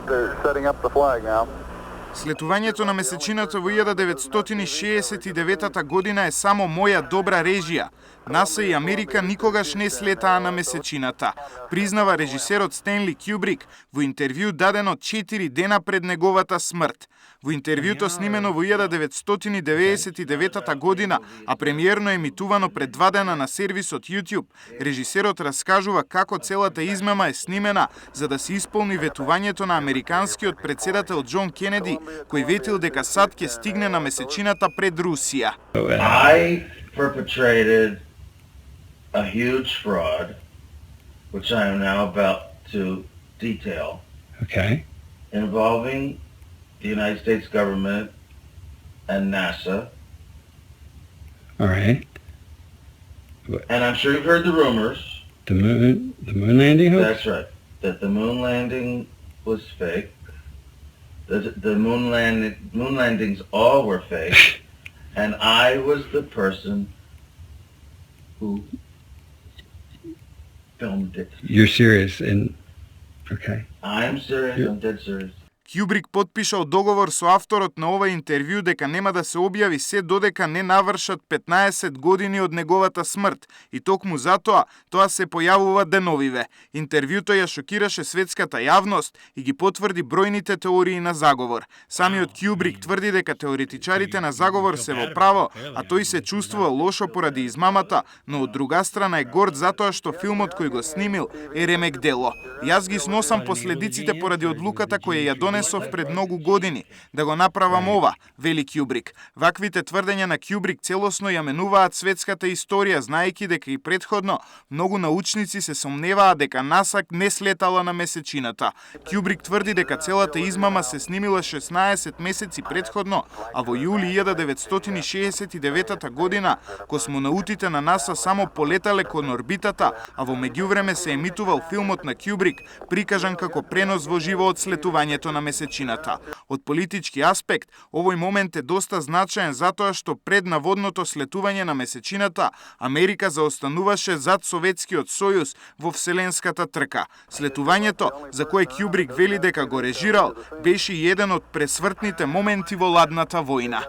They're setting up the flag now. Слетувањето на месечината во 1969 година е само моја добра режија. НАСА и Америка никогаш не слетаа на месечината, признава режисерот Стенли Кјубрик во интервју дадено 4 дена пред неговата смрт. Во интервјуто снимено во 1999 година, а премиерно емитувано пред 2 дена на сервисот YouTube, режисерот раскажува како целата измама е снимена за да се исполни ветувањето на американскиот претседател Џон Кенеди, кој ветил дека САД ќе стигне на месечината пред Русија. I perpetrated a huge fraud, which I am now about to detail. Okay. Involving the United States government and NASA. All right. And I'm sure you've heard the rumors. The moon landing hoax? That's right. That the moon landing was fake. The moon landings all were fake. And I was the person who filmed it. You're serious and okay. I am serious. I'm dead serious. Кјубрик потпишал договор со авторот на ова интервју дека нема да се објави се додека не навршат 15 години од неговата смрт и токму затоа тоа се појавува деновиве. Интервјуто ја шокираше светската јавност и ги потврди бројните теории на заговор. Самиот Кјубрик тврди дека теоретичарите на заговор се во право, а тој се чувствува лошо поради измамата, но од друга страна е горд затоа што филмот кој го снимил е ремек дело. Јас ги сносам последиците поради одлуката која ја донесов пред многу години да го направам ова, вели Кјубрик. Ваквите тврдења на Кјубрик целосно ја менуваат светската историја, знаејќи дека и претходно многу научници се сомневаа дека НАСА не слетала на месечината. Кјубрик тврди дека целата измама се снимила 16 месеци претходно, а во јули 1969 година космонаутите на НАСА само полетале кон орбитата, а во меѓувреме се емитувал филмот на Кјубрик, прикажан како пренос во живо од слетувањето на месечината. Од политички аспект, овој момент е доста значаен затоа што пред наводното слетување на месечината, Америка заостануваше зад Советскиот сојуз во вселенската трка. Слетувањето, за кое Кјубрик вели дека го режирал, беше еден од пресвртните моменти во ладната војна.